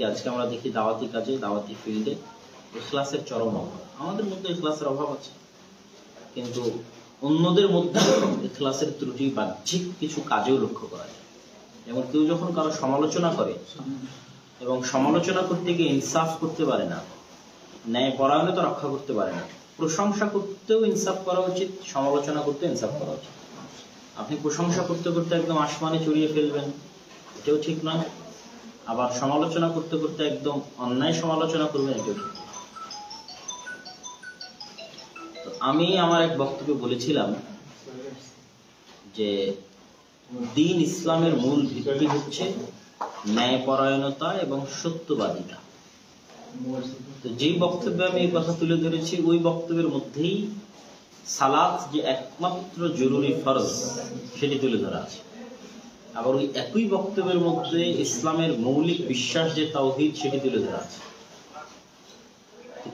কি আজকে আমরা দেখি দাওয়াতি কাজে, দাওয়াতি ফিল্ডে ইখলাসের চরম অভাব। আমাদের মধ্যে ইখলাসের অভাব আছে, কিন্তু অন্যদের মধ্যে ইখলাসের ত্রুটি বাহ্যিক কিছু কাজেও লক্ষ্য করা যায়। যেমন কেউ যখন কারো সমালোচনা করে এবং সমালোচনা করতে গিয়ে ইনসাফ করতে পারে না, ন্যায় পরায়ণতা রক্ষা করতে পারে না। প্রশংসা করতেও ইনসাফ করা উচিত, সমালোচনা করতে ইনসাফ করা উচিত। আপনি প্রশংসা করতে করতে একদম আসমানে চড়িয়ে ফেলবেন, এটাও ঠিক নয়। আবার সমালোচনা করতে করতে একদম অন্যায় সমালোচনা করবেন, এটাও ঠিক। তো আমি আমার এক বক্তব্যে বলেছিলাম যে দ্বীন ইসলামের মূল ভিত্তি হচ্ছে ন্যায়পরায়ণতা এবং সত্যবাদিতা। তো যেই বক্তব্যে আমি এই কথা তুলে ধরেছি, ওই বক্তব্যের মধ্যেই সালাত যে একমাত্র জরুরি ফরজ সেটি তুলে ধরা আছে। আবার ওই একই বক্তব্যের মধ্যে ইসলামের মৌলিক বিশ্বাস যে তাওহীদ সেটি তুলে ধরা আছে।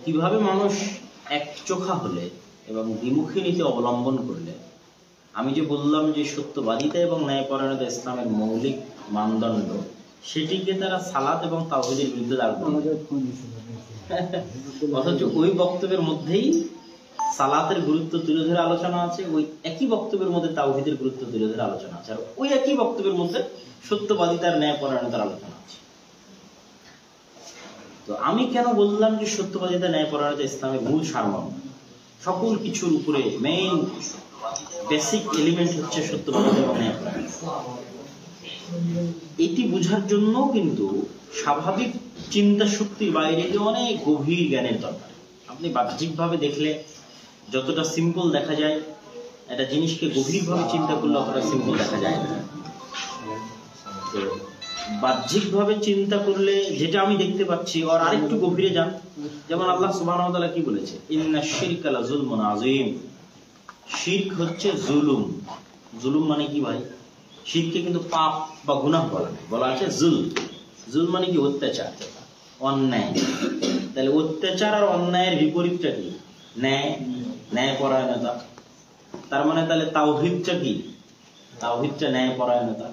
কিভাবে মানুষ একচোখা হলে এবং দ্বিমুখী নীতি অবলম্বন করলে, আমি যে বললাম যে সত্যবাদিতা এবং ন্যায়পরায়ণতা ইসলামের মৌলিক মানদণ্ড, সেটিকে তারা সালাত এবং তাওহীদের বিরুদ্ধে দাঁড় করে, অথচ ওই বক্তব্যের মধ্যেই সালাতের গুরুত্ব তুলে ধরে আলোচনা আছে, ওই একই বক্তব্যের মধ্যে তাওহীদের গুরুত্ব তুলে ধরে আলোচনা আছে, আর ওই একই বক্তব্যের মধ্যে সত্যবাদিতার ন্যায়পরায়ণতার আলোচনা আছে। তো আমি কেন বললাম যে সত্যবাদিতা ন্যায়পরায়ণতা ইসলামের মূল সারমর্ম? সকল কিছুর উপরে মেইন বেসিক এলিমেন্ট হচ্ছে সত্যবাদিতা এবং ন্যায়পরায়ণতা। এটি বোঝার জন্য কিন্তু স্বাভাবিক চিন্তা শক্তির বাইরে অনেক গভীর জ্ঞানের দরকার। আপনি বাহ্যিকভাবে দেখলে যতটা সিম্পল দেখা যায়, একটা জিনিসকে গভীরভাবে চিন্তা করলে অতটা সিম্পল দেখা যায় না। তো বাহ্যিকভাবে চিন্তা করলে যেটা আমি দেখতে পাচ্ছি, আর আরেকটু গভীরে যান। যেমন আল্লাহ সুবহানাহু ওয়া তাআলা কি বলেছে, ইন্নাশ শিরকা লাযুলমুন আযীম। শিরক হচ্ছে জুলুম। জুলুম মানে কি ভাই? শিরকে কিন্তু পাপ বা গুনাহ বলা আছে জুল। জুল মানে কি? অত্যাচার, অন্যায়। তাহলে অত্যাচার আর অন্যায়ের বিপরীতটা কি? ন্যায়, ন্যায়পরায়ণতা। তার মানে তাহলে তাওহীদটা কি? তাওহীদটা ন্যায়পরায়ণতা,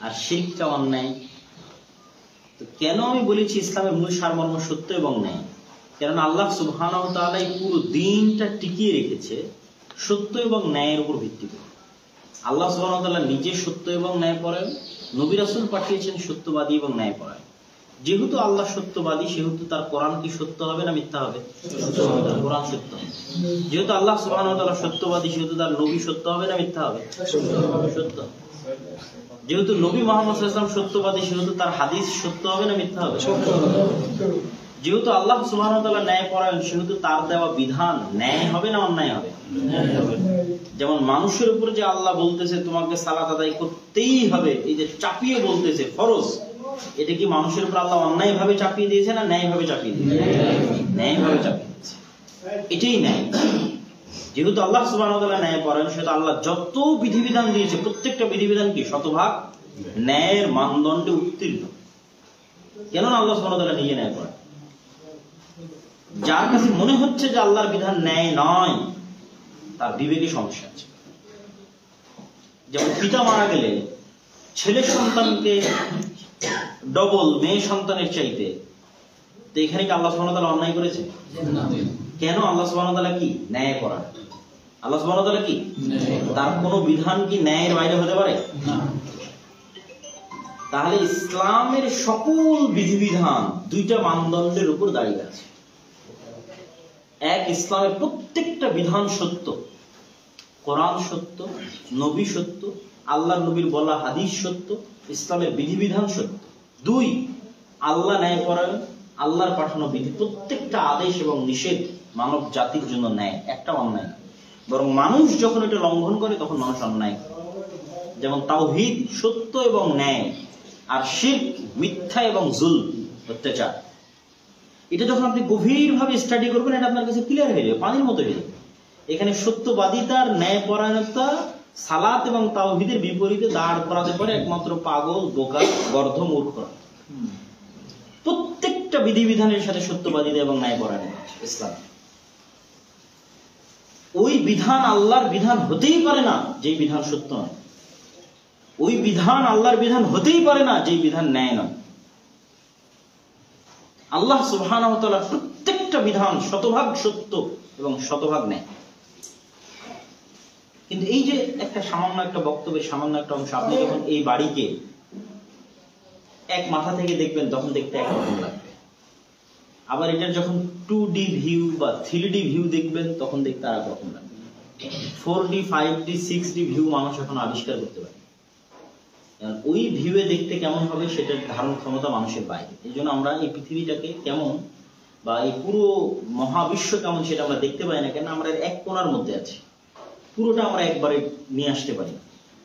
আর শিরকটা অন্যায়। তো কেন আমি বলেছি ইসলামের মূল সারমর্ম সত্য এবং ন্যায়? কারণ আল্লাহ সুবহানাহু ওয়া তাআলা এই পুরো দ্বীনটা টিকিয়ে রেখেছে সত্য এবং ন্যায়ের উপর ভিত্তি করে। আল্লাহ সুবহানাহু ওয়া তাআলা নিজে সত্য এবং ন্যায়পরায়ণ, নবী রাসূল পাঠিয়েছেন সত্যবাদী এবং ন্যায়পরায়ণ। যেহেতু আল্লাহ সত্যবাদী, সেহেতু তার কোরআন কি সত্য হবে না মিথ্যা হবে? কোরআন সত্য হবে। যেহেতু আল্লাহ সুবহানাহু ওয়া তাআলা সত্যবাদী, সেহেতু তার নবী সত্য হবে না মিথ্যা হবে? সত্য। যেহেতু নবী মুহাম্মদ সাল্লাল্লাহু আলাইহি ওয়াসাল্লাম সত্যবাদী, সেহেতু তার হাদিস সত্য হবে না মিথ্যা হবে? যেহেতু আল্লাহ সুবহানাহু ওয়া তাআলা ন্যায়পরায়ণ, সেহেতু তার দেওয়া বিধান ন্যায় হবে না অন্যায় হবে? যেমন মানুষের উপর যে আল্লাহ বলতেছে তোমাকে সালাত আদায় করতেই হবে, এই যে চাপিয়ে বলতেছে ফরজ, এটা কি মানুষের উপর আল্লাহ অন্যায় ভাবে চাপিয়ে দিয়েছে না ন্যায় ভাবে চাপিয়ে দিয়েছে? ন্যায় ভাবে চাপিয়ে দিয়েছে। এটাই ন্যায়। যেহেতু আল্লাহ সুবহানাহু ওয়া তাআলা ন্যায়পরায়ণ, সেহেতু আল্লাহ যত বিধিবিধান দিয়েছে প্রত্যেকটা বিধিবিধান কি শতভাগ ন্যায়ের মানদণ্ডে উত্তীর্ণ। কেননা আল্লাহ সুবহানাহু ওয়া তাআলা নিজে ন্যায়পরায়ণ। যার কাছে মনে হচ্ছে যে আল্লাহর বিধান ন্যায় নয়, তার বিবেকে সমস্যা আছে। যেমন পিতা মারা গেলে ছেলে সন্তানকে ডবল মেয়ে সন্তানের চাইতে, তো এখানে কি আল্লাহ সুবহানাহু ওয়া তাআলা অন্যায় করেছে? কেন? আল্লাহ সুবহানাহু ওয়া তাআলা কি? ন্যায়পরায়ণ। আল্লাহ সুবহানাহু ওয়া তাআলা কি? তার কোন বিধান কি ন্যায়ের বাইরে হতে পারে? তাহলে ইসলামের সকল বিধিবিধান দুইটা মানদণ্ডের উপর দাঁড়িয়ে আছে। এক, ইসলামের প্রত্যেকটা বিধান সত্য, কোরআন সত্য, নবী সত্য, আল্লাহর নবীর বলা হাদিস সত্য, ইসলামের বিধিবিধান সত্য। দুই, আল্লাহ ন্যায়পরায়ণ, আল্লাহর পাঠানো বিধি প্রত্যেকটা আদেশ এবং নিষেধ মানব জাতির জন্য ন্যায়, একটা অন্যায়। বরং মানুষ যখন এটা লঙ্ঘন করে তখন মানুষ অন্যায়। যেমন তাওহীদ সত্য এবং ন্যায়, আর শিরক মিথ্যা এবং জুলম, অত্যাচার। এটা যখন আপনি গভীরভাবে স্টাডি করবেন, এটা আপনার কাছে ক্লিয়ার হয়ে যাবে, পানির মতো হয়ে যাবে। এখানে সত্যবাদিতার ন্যায়পরায়ণতা সালাত এবং তাওহীদের বিপরীতে দাঁড় করাতে পারে একমাত্র পাগল, বোকা, গর্ধ, মূর্খ। প্রত্যেকটা বিধিবিধানের সাথে সত্যবাদিতা এবং ন্যায়পরায়ণতা ইসলাম। ওই বিধান আল্লাহর বিধান হতেই পারে না যেই বিধান সত্য নয়। ওই বিধান আল্লাহর বিধান হতেই পারে না যেই বিধান ন্যায় নয়। আল্লাহ সুবহানাহু ওয়া তাআলা প্রত্যেকটা বিধান শতভাগ সত্য এবং শতভাগ ন্যায়। কিন্তু এই যে একটা সামান্য একটা বক্তব্যের সামান্য একটা অংশ, আপনি যখন এই বাড়িকে এক মাথা থেকে দেখবেন তখন দেখতে একরকম লাগবে, আবার এটার যখন 2D ভিউ বা 3D ভিউ দেখবেন তখন দেখতে আর একরকম লাগবে। 4D 5D 6D ভিউ মানুষ এখন আবিষ্কার করতে পারে, ওই ভিউয়ে দেখতে কেমন হবে সেটার ধারণ ক্ষমতা মানুষের বাইরে। এই জন্য আমরা এই পৃথিবীটাকে কেমন বা এই পুরো মহাবিশ্ব কেমন সেটা আমরা দেখতে পাই না, কেন আমরা এক কোণার মধ্যে আছি, পুরোটা আমরা একবারে নিয়ে আসতে পারি।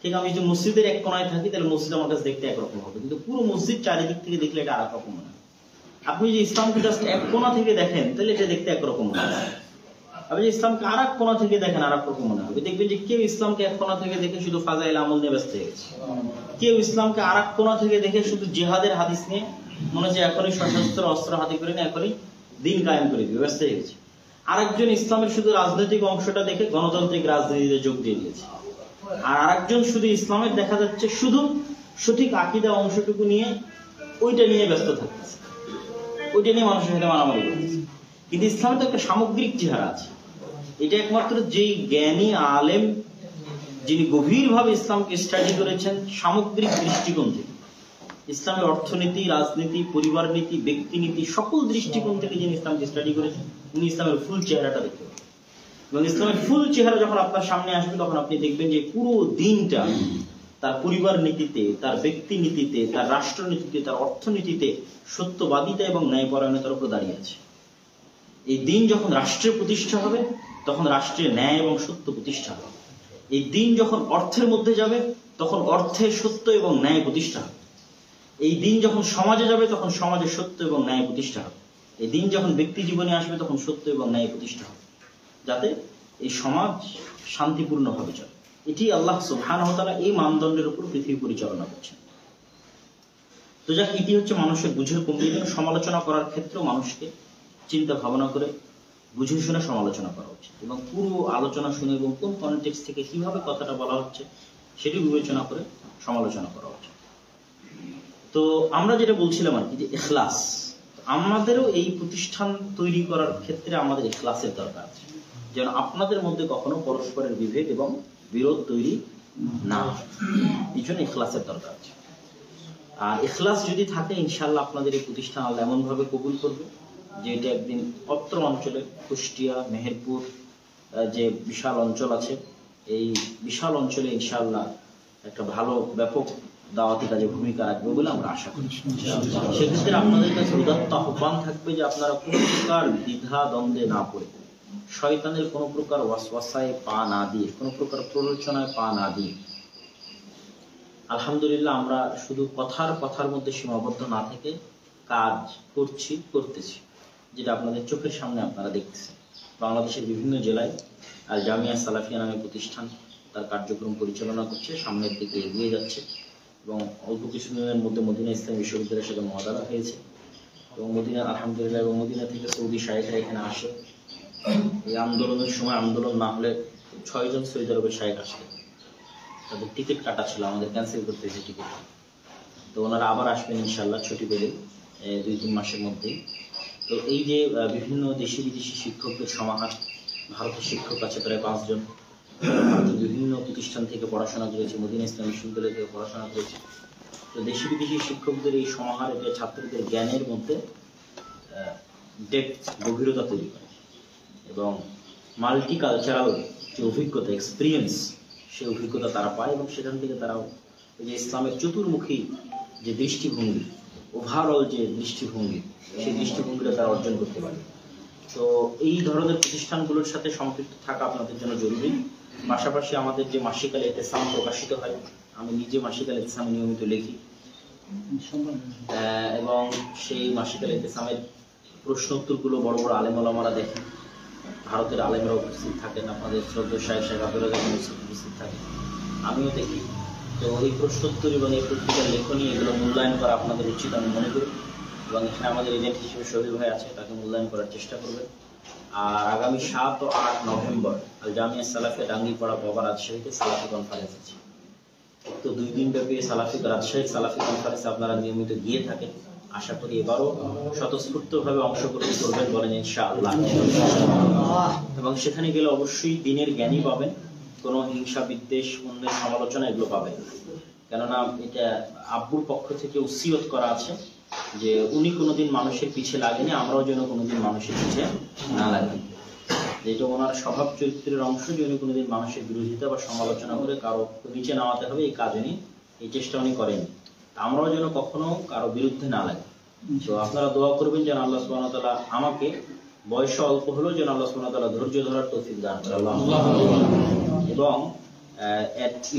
ঠিক আমি যদি মসজিদের এক কোণায় থাকি তাহলে মসজিদ আমার কাছে দেখতে একরকম হবে, কিন্তু পুরো মসজিদ চারিদিক থেকে দেখলে এটা আর এক রকম মনে হয়। আপনি যদি ইসলামকে জাস্ট এক কোণা থেকে দেখেন তাহলে এটা দেখতে একরকম মনে হয়, আপনি যদি ইসলামকে আর এক কোণা থেকে দেখেন আর এক রকম মনে হবে। দেখবেন যে কেউ ইসলামকে এক কোণা থেকে দেখে শুধু ফাজাইল আমল নিয়ে ব্যস্ত হয়ে গেছে, কেউ ইসলামকে আর এক কোণা থেকে দেখে শুধু জিহাদের হাদিস নিয়ে মনে হচ্ছে এখনই সশস্ত্র অস্ত্র হাতে করে নিয়ে এখনই দিন কায়েম করে দিবে, ব্যস্ত হয়ে গেছে। আরেকজন ইসলামের শুধু রাজনৈতিক অংশটা দেখে গণতান্ত্রিক রাজনীতিতে যোগ দিয়ে দিয়েছে, আর আরেকজন শুধু ইসলামের দেখা যাচ্ছে শুধু সঠিক আকীদা অংশটুকু নিয়ে ওইটা নিয়ে ব্যস্ত থাকতেছে, ওইটা নিয়ে মানুষের সাথে মারামারি করতেছে। কিন্তু ইসলামের তো একটা সামগ্রিক চেহারা আছে, এটা একমাত্র যেই জ্ঞানী আলেম যিনি গভীরভাবে ইসলামকে স্টাডি করেছেন সামগ্রিক দৃষ্টিকোণ থেকে, ইসলামের অর্থনীতি, রাজনীতি, পরিবার নীতি, ব্যক্তি নীতি সকল দৃষ্টিকোণ থেকে যিনি ইসলামকে স্টাডি করেছেন উনি ইসলামের ফুল চেহারাটা দেখতে পাবেন। এবং ইসলামের ফুল চেহারা যখন আপনার সামনে আসবে তখন আপনি দেখবেন যে পুরো দিনটা তার পরিবার নীতিতে, তার ব্যক্তি নীতিতে, তার রাষ্ট্রনীতিতে, তার অর্থনীতিতে সত্যবাদিতা এবং ন্যায়পরায়ণতার উপর দাঁড়িয়ে আছে। এই দিন যখন রাষ্ট্রের প্রতিষ্ঠা হবে তখন রাষ্ট্রের ন্যায় এবং সত্য প্রতিষ্ঠা হবে। এই দিন যখন অর্থের মধ্যে যাবে তখন অর্থে সত্য এবং ন্যায় প্রতিষ্ঠা হবে। এই দিন যখন সমাজে যাবে তখন সমাজে সত্য এবং ন্যায় প্রতিষ্ঠা হবে। এই দিন যখন ব্যক্তি জীবনে আসবে তখন সত্য এবং ন্যায় প্রতিষ্ঠা হবে, যাতে এই সমাজ শান্তিপূর্ণভাবে চলে। এটি আল্লাহ সুবহানাহু ওয়া তাআলা এই মানদণ্ডের উপর পৃথিবী পরিচালনা করছেন। তো যাক, এটি হচ্ছে মানুষের বুঝের কমতি। সমালোচনা করার ক্ষেত্রেও মানুষকে চিন্তা ভাবনা করে বুঝে শুনে সমালোচনা করা উচিত, এবং পুরো আলোচনা শুনে এবং কোন কনটেক্সট থেকে কিভাবে কথাটা বলা হচ্ছে সেটি বিবেচনা করে সমালোচনা করা উচিত। তো আমরা যেটা বলছিলাম আর কি, যে ইখলাস, আমাদেরও এই প্রতিষ্ঠান তৈরি করার ক্ষেত্রে আমাদের ইখলাসের দরকার আছে, যেন আপনাদের মধ্যে কখনো পরস্পরের বিভেদ এবং বিরোধ তৈরি না হয়। এই জন্য ইখলাসের দরকার আছে। আর ইখলাস যদি থাকে ইনশাআল্লাহ আপনাদের এই প্রতিষ্ঠান আল্লাহ এমন ভাবে কবুল করবে যে এটা একদিন অত্র অঞ্চলে কুষ্টিয়া, মেহেরপুর যে বিশাল অঞ্চল আছে, এই বিশাল অঞ্চলে ইনশাআল্লাহ একটা ভালো ব্যাপক দাওয়াতি কাজে ভূমিকা রাখবে বলে আমরা আশা করি। সেক্ষেত্রে আপনাদের কাছে উদাত্ত আহ্বান থাকবে যে আপনারা কোনো প্রকার দ্বিধা দ্বন্দ্বে না পড়ে, শয়তানের কোনো প্রকার ওয়াসওয়াসায় পা না দিয়ে, কোনো প্রকার প্ররোচনায় পা না দিয়ে, আলহামদুলিল্লাহ আমরা শুধু কথার মধ্যে সীমাবদ্ধ না থেকে কাজ করতেছি, যেটা আপনাদের চোখের সামনে আপনারা দেখতেছেন। বাংলাদেশের বিভিন্ন জেলায় আল জামিয়া সালাফিয়া নামে প্রতিষ্ঠান তার কার্যক্রম পরিচালনা করছে, সামনের দিকে এগিয়ে যাচ্ছে, এবং অল্প কিছুদিনের মধ্যে মদিনা ইসলাম বিশ্ববিদ্যালয়ের সাথে মহাদারা হয়েছে, এবং মদিনা আলহামদুলিল্লাহ, এবং মদিনা থেকে সৌদি শায়েখরা এখানে আসে। এই আন্দোলনের সময় আন্দোলন না হলে 6 জন সৌদি আরবের শায়েখ আসতেন, তাদের টিকিট কাটা ছিল, আমাদের ক্যান্সেল করতে হয়েছে টিকিট। তো ওনারা আবার আসবেন ইনশাল্লাহ ছুটি পেলে 2-3 মাসের মধ্যেই। তো এই যে বিভিন্ন দেশি বিদেশি শিক্ষকদের সমাহার, ভারতের শিক্ষক আছে প্রায় 5 জন, ভারতের বিভিন্ন প্রতিষ্ঠান থেকে পড়াশোনা করেছে, মদিনা ইসলাম বিশ্ববিদ্যালয় থেকে পড়াশোনা করেছে। তো দেশি বিদেশি শিক্ষকদের এই সমাহার এটা ছাত্রদের জ্ঞানের মধ্যে ডেপথ, গভীরতা তৈরি করে, এবং মাল্টি কালচারাল যে অভিজ্ঞতা, এক্সপিরিয়েন্স, সেই অভিজ্ঞতা তারা পায়, এবং সেখান থেকে তারাও এই যে ইসলামের চতুর্মুখী যে দৃষ্টিভঙ্গি, ওভারঅল যে দৃষ্টিভঙ্গি, সেই দৃষ্টিভঙ্গিটা তারা অর্জন করতে পারে। তো এই ধরনের প্রতিষ্ঠানগুলোর সাথে সম্পৃক্ত থাকা আপনাদের জন্য জরুরি। পাশাপাশি আমাদের যে মাসিক আল ইতিসাম প্রকাশিত হয়, আমি নিজে মাসিক আল ইতিসামে নিয়মিত লিখি, এবং সেই মাসিক আল ইতিসামের প্রশ্ন উত্তরগুলো বড় বড় আলেম ওলামারা দেখেন, ভারতের আলেমরা উপস্থিত থাকেন, আপনাদের শ্রদ্ধেয় শাহেখ শেখ আব্দুল রাজ্জাক উপস্থিত থাকেন, আমিও দেখি। তো এই প্রশ্নোত্তর এবং এই পত্রিকার লেখনী এগুলো মূল্যায়ন করা আপনাদের উচিত আমি মনে করি, এবং এখানে আমাদের এজেন্ট হিসেবে শহীদ ভাই আছে, তাকে মূল্যায়ন করার চেষ্টা করবেন। আর আগামী 7 ও 8 নভেম্বর আল জামিয়া সালাফিয়া ডাঙ্গিপাড়া বাবা রাজশাহীতে সালাফি কনফারেন্স আছে। তো 2 দিন ব্যাপী রাজশাহী সালাফি কনফারেন্সে আপনারা নিয়মিত গিয়ে থাকেন, আশা করি এবারও স্বতঃস্ফূর্তভাবে অংশগ্রহণ করবেন, বলেন ইনশাআল্লাহ। এবং সেখানে গেলে অবশ্যই দিনের জ্ঞানই পাবেন, কোনো হিংসা বিদ্বেষ অন্যের সমালোচনা এগুলো পাবেন। কেননা এটা আব্বুর পক্ষ থেকে উসিয়ত করা আছে যে উনি কোনোদিন মানুষের পিছে লাগেনি, আমরাও যেন কোনোদিন মানুষের পিছে না লাগি। যেটা ওনার স্বভাব চরিত্রের অংশ, যে উনি কোনোদিন মানুষের বিরোধিতা বা সমালোচনা করে কারো নিচে নামাতে হবে এই কাজ উনি, এই চেষ্টা উনি করেনি। আমরাও যেন কখনো কারো বিরুদ্ধে না লাগে। তো আপনারা দোয়া করবেন যেন আল্লাহ সুবহানাহু ওয়া তাআলা আমাকে, বয়স অল্প হলেও যেন আল্লাহ সুবহানাহু ওয়া তাআলা ধৈর্য ধরার তৌফিক দান করেন। এবং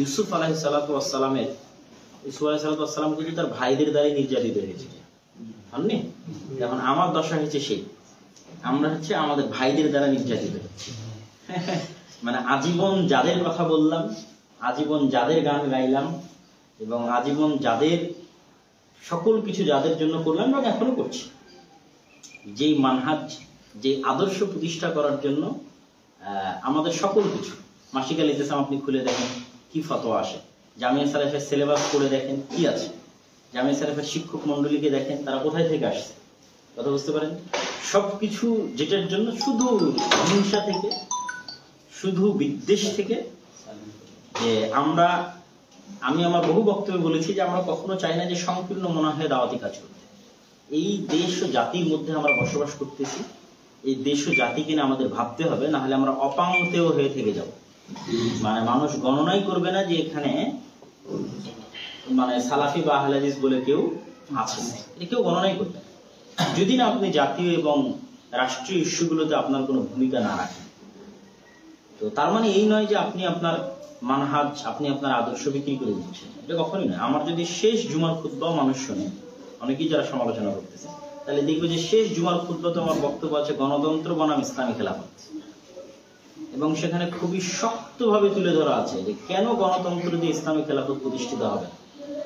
ইউসুফ আলাইহিস সালাতু ওয়াস সালামের, ইউসুফ আলাইহিস সালাতু ওয়াস সালাম কিন্তু তার ভাইদের দ্বারা নির্যাতিত হয়েছে, জানেন? এখন আমার দশা হয়েছে সেই, আমরা হচ্ছে আমাদের ভাইদের দ্বারা নির্যাতিত হচ্ছি। মানে আজীবন যাদের কথা বললাম, আজীবন যাদের গান গাইলাম, এবং আজীবন যাদের সকল কিছু যাদের জন্য করলাম এবং এখনো করছি, যেই মানহাজ, যে আদর্শ প্রতিষ্ঠা করার জন্য আমাদের সকল কিছু, মাসিক আল ইতিসাম আপনি খুলে দেখেন কি ফতোয়া আসে, জামিয়া সালেফের সিলেবাস পড়ে দেখেন কি আছে, জামিয়া সালেফের শিক্ষক মন্ডলীকে দেখেন তারা কোথায় থেকে আসছে, কথা বুঝতে পারেন? সবকিছু যেটার জন্য, শুধু হিংসা থেকে, শুধু বিদ্বেষ থেকে, যে আমি আমার বহু বক্তব্যে বলেছি যে আমরা কখনো চাই না যে সংকীর্ণ মনে হয় দাওয়াতি কাজ করতে। এই দেশ ও জাতির মধ্যে আমরা বসবাস করতেছি, এই দেশ ও জাতিকে নিয়ে আমাদের ভাবতে হবে, না হলে আমরা অপাঙ্গতেও হয়ে থেকে যাব। মানে মানুষ গণনাই করবে না যে এখানে মানে সালাফি বা আহলে হাদিস বলে কেউ আছে, এটা কেউ গণনাই করবে না, যদি না আপনি জাতীয় এবং রাষ্ট্রীয় ইস্যুগুলোতে আপনার কোনো ভূমিকা না রাখেন। তো তার মানে এই নয় যে আপনি আপনার মানহাজ, আপনি আপনার আদর্শ বিক্রি করে দিচ্ছেন, এটা কখনই নয়। আমার যদি শেষ জুমার খুতবাও মানুষ শোনে, অনেকেই যারা সমালোচনা করতেছে, তাহলে দেখবে যে শেষ জুমার খুতবাতে আমার বক্তব্য আছে গণতন্ত্র বনাম ইসলামী খেলাফত, এবং সেখানে খুবই শক্তভাবে তুলে ধরা আছে যে কেন গণতন্ত্র দিয়ে ইসলামী খেলাফত প্রতিষ্ঠিত হবে,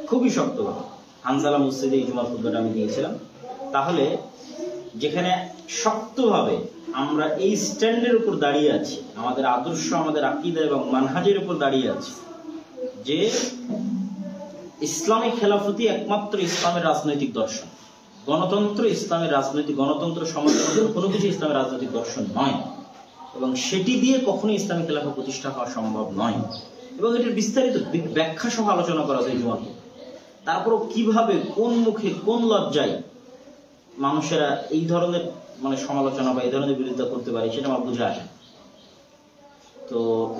খুবই শক্তভাবে। হানজালা মসজিদে এই জুমার খুতবাটা আমি দিয়েছিলাম। তাহলে যেখানে শক্তভাবে আমরা এই স্ট্যান্ডের উপর দাঁড়িয়ে আছি, আমাদের আদর্শ, আমাদের আকীদা এবং মানহাজের উপর দাঁড়িয়ে আছি যে ইসলামী খেলাফতই একমাত্র ইসলামের রাজনৈতিক দর্শন, গণতন্ত্র ইসলামের রাজনৈতিক, গণতন্ত্র সমাজতন্ত্র কোনো কিছু ইসলামের রাজনৈতিক দর্শন নয়, এবং সেটি দিয়ে কখনোই ইসলামী খেলাফত প্রতিষ্ঠা হওয়া সম্ভব নয়। এবং এটার বিস্তারিত ব্যাখ্যা সহ আলোচনা করা যায় জুমাতে। তারপরও কিভাবে, কোন মুখে, কোন লজ্জায় মানুষেরা এই ধরনের মানে সমালোচনা বা এই ধরনের বিরোধিতা করতে পারে, সেটা আমার বুঝে আসে। তো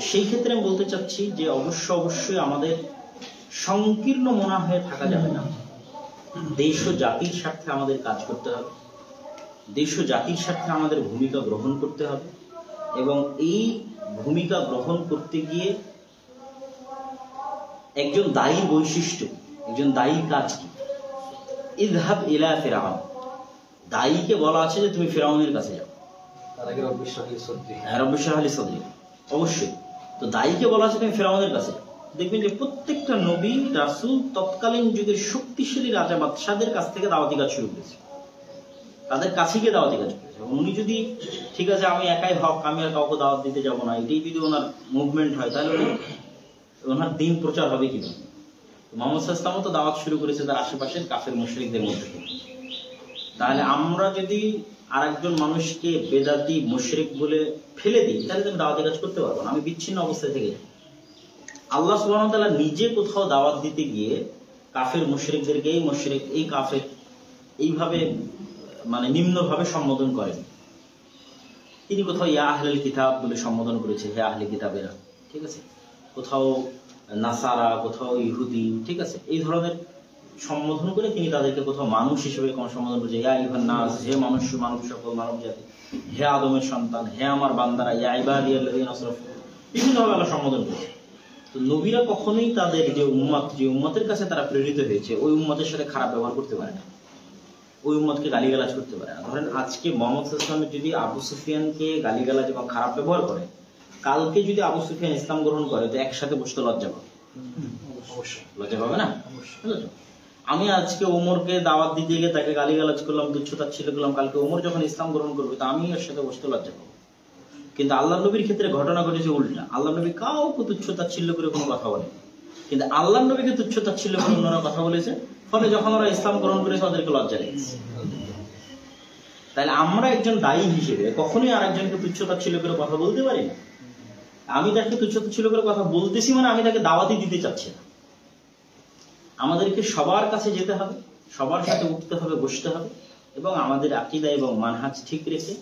সেই ক্ষেত্রে আমি বলতে চাচ্ছি যে অবশ্যই আমাদের সংকীর্ণ মনা হয়ে থাকা যাবে না। দেশ ও জাতির স্বার্থে আমাদের কাজ করতে হবে, দেশ ও জাতির স্বার্থে আমাদের ভূমিকা গ্রহণ করতে হবে, এবং এই ভূমিকা গ্রহণ করতে গিয়ে একজন দায়ী বৈশিষ্ট্য, একজন দায়ী কাজ কি? ইযহাব ইলা ফিরআউন, দায়ীকে বলা আছে যে তুমি ফিরআউনের কাছে যাও। রব্বি ইশরাহ লি সাদরি, অবশ্যই। তো দায়ীকে বলা আছে তুমি ফিরআউনের কাছে যাও। দেখবেন যে প্রত্যেকটা নবী রাসূল তৎকালীন যুগের শক্তিশালী রাজা বাদশাদের কাছ থেকে দাওয়াতি কাজ শুরু করেছে, তাদের কাছে গিয়ে দাওয়াতি কাজ করেছে। উনি যদি ঠিক আছে আমি একাই হক, আমি আর কাউকে দাওয়াত দিতে যাবো না, এটাই যদি ওনার মুভমেন্ট হয়, তাহলে ওনার দিন প্রচার হবে কিনা? মুহাম্মদ সাল্লাল্লাহু আলাইহি ওয়াসাল্লাম তো দাওয়াত শুরু করেছে তার আশেপাশের কাফের মুশরিকদের মধ্যে থেকে। তাহলে আমরা যদি আরেকজন মানুষকে বেদাতি মুশরিক বলে ফেলে দিই, তাহলে তুমি দাওয়াতি কাজ করতে পারবো না, আমি বিচ্ছিন্ন অবস্থায় থেকে যাই। আল্লাহ সুবহানাহু ওয়া তাআলা নিজে কোথাও দাওয়াত দিতে গিয়ে কাফের মুশরিকদেরকে এই মুশরিক, এই কাফের, এইভাবে মানে নিম্নভাবে সম্বোধন করেন। তিনি কোথাও ইয়া আহলাল কিতাব বলে সম্বোধন করেছে, হে আহলে কিতাবেরা, ঠিক আছে? কোথাও নাসারা, কোথাও ইহুদি, ঠিক আছে? এই ধরনের সম্বোধন করে তিনি তাদেরকে কোথাও মানুষ হিসেবে সম্বোধন করেছে, ইয়া আইয়ুহান নাস, হে মানুষ, মানব সকল মানব জাতি, হে আদমের সন্তান, হে আমার বান্দারা, ইয়া ইবাদিয়াল্লাযীনা আসরাফু, বিভিন্নভাবে আল্লাহ সম্বোধন করেছে। তো নবীরা কখনোই তাদের যে উম্মত, যে উম্মতের কাছে তারা প্রেরিত হয়েছে, ওই উম্মতের সাথে খারাপ ব্যবহার করতে পারে না, ওই উম্মতকে গালিগালাজ করতে পারে না। ধরেন আজকে মুহাম্মদ সাল্লাল্লাহু আলাইহি ওয়াসাল্লাম যদি আবু সুফিয়ানকে গালিগালাজ এবং খারাপ ব্যবহার করে, কালকে যদি আবু সুফিয়ান ইসলাম গ্রহণ করে, তো একসাথে বসতে লজ্জা পাবে, অবশ্যই লজ্জা পাবে না? আমি আজকে ওমরকে দাওয়াত দিতে গিয়ে তাকে গালিগালাজ করলাম, তুচ্ছ-তাচ্ছিল্য করলাম, কালকে ওমর যখন ইসলাম গ্রহণ করবে, তো আমি এর সাথে বসতে লজ্জা পাবো। কিন্তু আল্লাহ নবীর ক্ষেত্রে ঘটনা ঘটেছে উল্টা। আল্লাহ নবী কাউকে তুচ্ছ-তাচ্ছিল্য করে কোনো কথা বলে, কিন্তু আল্লাহ নবীকে তুচ্ছ-তাচ্ছিল্য করে অন্যরা কথা বলেছে, ফলে যখন ওরা ইসলাম গ্রহণ করেছে ওদেরকে লজ্জা লেগেছে। তাহলে আমরা একজন দায়ী হিসেবে কখনোই আরেকজনকে তুচ্ছতাচ্ছিল্য করে কথা বলতে পারি না। আমি তাকে তুচ্ছতাচ্ছিল্য করে কথা বলতেছি মানে আমি তাকে দাওয়াতি দিতে চাচ্ছি না। আমাদেরকে সবার কাছে যেতে হবে, সবার সাথে উঠতে হবে, বসতে হবে এবং আমাদের আকীদা এবং মানহাজ ঠিক রেখে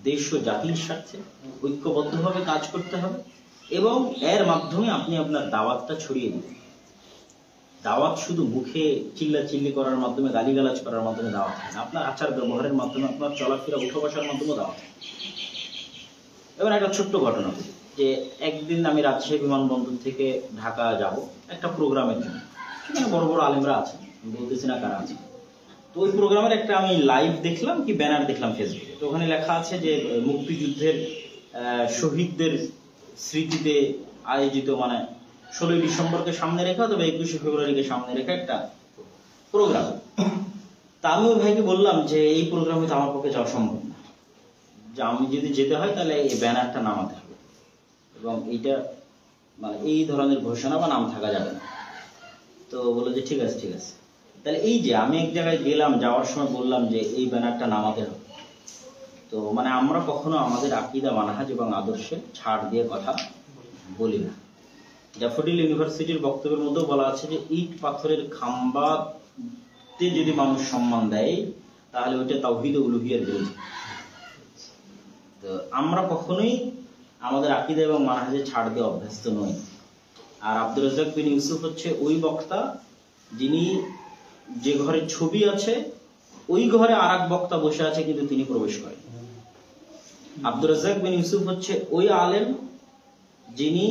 দেশ ও জাতির স্বার্থে ঐক্যবদ্ধভাবে কাজ করতে হবে এবং এর মাধ্যমে আপনি আপনার দাওয়াতটা ছড়িয়ে দিবেন। দাওয়াত শুধু মুখে চিল্লাচিল্লি করার মাধ্যমে, গালিগালাজ করার মাধ্যমে দাওয়াত হয় না। আপনার আচার ব্যবহারের মাধ্যমে, আপনার চলাফেরা উঠা বসার মাধ্যমে দাওয়াত হয়। এবার একটা ছোট্ট ঘটনা, যে একদিন আমি রাজশাহী বিমানবন্দর থেকে ঢাকা যাব একটা প্রোগ্রামের জন্য। সেখানে বড় বড় আলেমরা আছেন, আমি বলতেছি না কারা আছে। তো ওই প্রোগ্রামের একটা আমি লাইভ দেখলাম কি ব্যানার দেখলাম ফেসবুকে। তো ওখানে লেখা আছে যে মুক্তিযুদ্ধের শহীদদের স্মৃতিতে আয়োজিত, মানে 16ই ডিসেম্বরকে সামনে রেখা তবে 21শে ফেব্রুয়ারিকে সামনে রেখা একটা প্রোগ্রাম। তা আমি ওই ভাইকে বললাম যে এই প্রোগ্রামে তো আমার পক্ষে যাওয়া সম্ভব না, যে আমি যদি যেতে হয় তাহলে এই ব্যানারটা নামাতে হবে এবং এইটা মানে এই ধরনের ঘোষণা বা নাম থাকা যাবে না। তো বললো যে ঠিক আছে ঠিক আছে। তাহলে এই যে আমি এক জায়গায় গেলাম, যাওয়ার সময় বললাম যে এই ব্যানারটা নামাতে হবে। তো মানে আমরা কখনো আমাদের আকীদা, মানহাজ এবং আদর্শে ছাড় দিয়ে কথা বলি না। ড্যাফোডিল ইউনিভার্সিটির বক্তব্যের মধ্যেও বলা আছে যে ইট পাথরের খাম্বাতে যদি মানুষ সম্মান দেয় তাহলে ওইটা তাওহীদ ও উলুহিয়ার বিরোধী। তো আমরা কখনোই আমাদের আকীদা এবং মানহাজে ছাড় দিয়ে অভ্যস্ত নই। আর আব্দুর রাজ্জাক বিন ইউসুফ হচ্ছে ওই বক্তা যিনি যে ঘরে ছবি আছে ওই ঘরে আর এক বক্তা বসে আছে কিন্তু তিনি প্রবেশ করেন। আব্দুর রাজ্জাক বিন ইউসুফ হচ্ছে ওই আলেম যিনি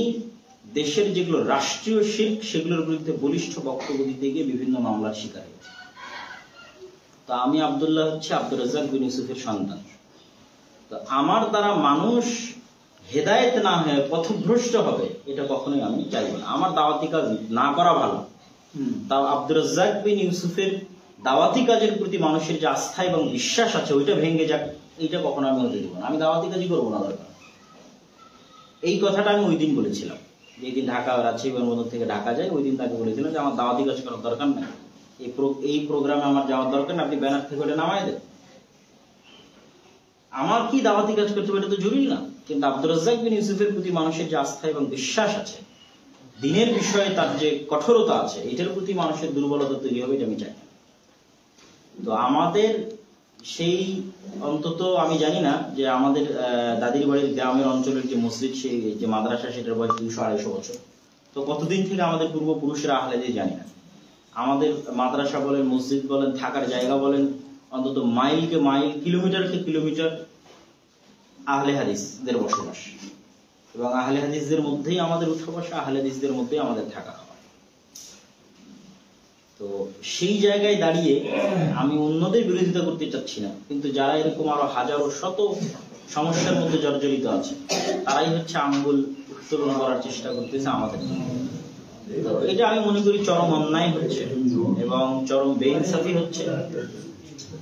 দেশের যেগুলো রাষ্ট্রীয় শিরক সেগুলোর বিরুদ্ধে বলিষ্ঠ বক্তব্য দিতে গিয়ে বিভিন্ন মামলার শিকার হয়েছে। তো আমি আব্দুল্লাহ হচ্ছে আব্দুর রাজ্জাক বিন ইউসুফের সন্তান। তো আমার দ্বারা মানুষ হেদায়েত না হয়ে পথভ্রষ্ট হবে এটা কখনোই আমি চাইব না। আমার দাওয়াতি কাজ না করা ভালো, তাও আব্দুর রাজ্জাক বিন ইউসুফের দাওয়াতি কাজের প্রতি মানুষের যে আস্থা এবং বিশ্বাস আছে ওইটা ভেঙে যাক, এইটা কখনো আমি হতে দেব না। আমি দাওয়াতি কাজই করবো না দরকার। এই কথাটা আমি ওই দিন বলেছিলাম, যেদিন ঢাকা রাজশাহী বিমানবন্দর থেকে ঢাকা যায় ওই দিন তাকে বলেছিলাম যে আমার দাওয়াতি কাজ করার দরকার নাই, এই প্রোগ্রামে আমার যাওয়ার দরকার না, আপনি ব্যানার থেকে ওটা নামায় দেন। আমার কি দাওয়াতি কাজ করতে হবে এটা তো জরুরি না, কিন্তু আব্দুর রাজ্জাক বিন ইউসুফের প্রতি মানুষের যে আস্থা এবং বিশ্বাস আছে, দিনের বিষয়ে তার যে কঠোরতা আছে, এটার প্রতি মানুষের দুর্বলতা তৈরি হবে এটা আমি চাই। তো আমাদের সেই অন্তত আমি জানি না যে আমাদের দাদির বাড়ির গ্রামের অঞ্চলের যে মসজিদ, সেই যে মাদ্রাসা, সেটার বয়স 200-250 বছর। তো কতদিন থেকে আমাদের পূর্বপুরুষেরা আহলে হাদিস জানি না। আমাদের মাদ্রাসা বলেন, মসজিদ বলেন, থাকার জায়গা বলেন, অন্তত মাইলকে মাইল, কিলোমিটারকে কিলোমিটার আহলে হাদিসদের বসবাস এবং আহলে হাদিসদের মধ্যেই আমাদের উঠা বসা, আহলে হাদিসদের মধ্যেই আমাদের থাকা খাওয়া। তো সেই জায়গায় দাঁড়িয়ে আমি অন্যদের বিরোধিতা করতে চাচ্ছি না, কিন্তু যারা এরকম আরো হাজারো শত সমস্যার মধ্যে জর্জরিত আছে তারাই হচ্ছে আঙ্গুল উত্তোলন করার চেষ্টা করতেছে আমাদের। তো এটা আমি মনে করি চরম অন্যায় হচ্ছে এবং চরম বেইনসাফি হচ্ছে।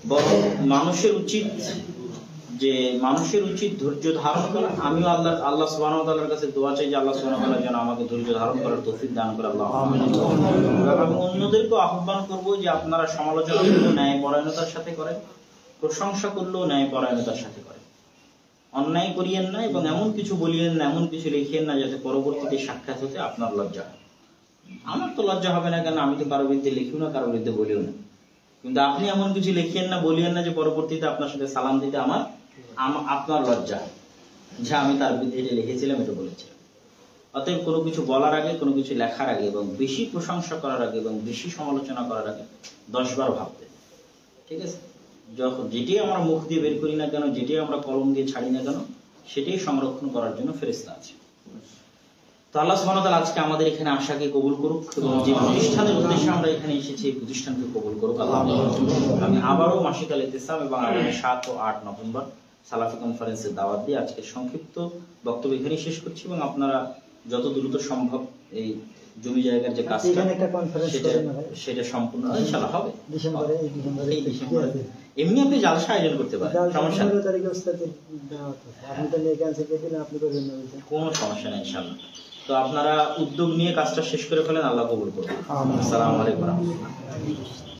বরং মানুষের উচিত ধৈর্য ধারণ করা। আমিও আল্লাহ সুবহানাহু ওয়া তাআলার কাছে দোয়া চাই যে আল্লাহ সুবহানাহু ওয়া তাআলা যেন আমাকে ধৈর্য ধারণ করার তৌফিক দান করে। আল্লাহ আমিন। আমি অন্যদেরকে আহ্বান করব যে আপনারা সমালোচনা করলেও ন্যায়পরায়ণতার সাথে করেন, প্রশংসা করলেও ন্যায়পরায়ণতার সাথে করেন। অন্যায় করিয়েন না এবং এমন কিছু বলিয়েন না, এমন কিছু লিখিয়েন না যাতে পরবর্তীতে সাক্ষাৎ হতে আপনার লজ্জা হয়। আমার তো লজ্জা হবে না, কেন আমি তো কারো বিরুদ্ধে লিখিও না, কারো বিরুদ্ধে বলিও না। কিন্তু আপনি এমন কিছু লিখিয়েন না, বলিয়েন না যে পরবর্তীতে আপনার সাথে সালাম দিতে আপনার লজ্জা যে আমি তার বিরুদ্ধে এটা লিখেছিলাম, এটা বলেছিলাম। অতএব কোনো কিছু বলার আগে, কোনো কিছু লেখার আগে এবং বেশি প্রশংসা করার আগে এবং বেশি সমালোচনা করার আগে 10 বার ভাবতে, ঠিক আছে? যখন যেটি আমরা মুখ দিয়ে বের করি না কেন, যেটি আমরা কলম দিয়ে ছাড়ি না কেন, সেটাই সংরক্ষণ করার জন্য ফেরেশতা আছে। তো আল্লাহ সুবহানাহু ওয়া তাআলা আজকে আমাদের এখানে আশাকে কবুল করুক এবং যে প্রতিষ্ঠানের উদ্দেশ্যে আমরা এখানে এসেছি এই প্রতিষ্ঠানকে কবুল করুক আল্লাহ। আমি আবারও মাসিক আল ইতিসাম এবং আগামী 7 ও 8 নভেম্বর সালাফি কনফারেন্সের দাওয়াত দিয়ে আজকে সংক্ষিপ্ত বক্তব্য এখানে শেষ করছি এবং আপনারা যত দ্রুত সম্ভব এই জমি জায়গার যে কাজটা সেটা সম্পূর্ণ ইনশাআল্লাহ হবে ডিসেম্বরে। এমনি আপনি জালসা আয়োজন করতে পারেন, সমস্যা নেই, কোনো সমস্যা নেই ইনশাআল্লাহ। তো আপনারা উদ্যোগ নিয়ে কাজটা শেষ করে ফেলেন, আল্লাহ কবুল করুন। আসসালামু আলাইকুম ওয়া রাহমাতুল্লাহ।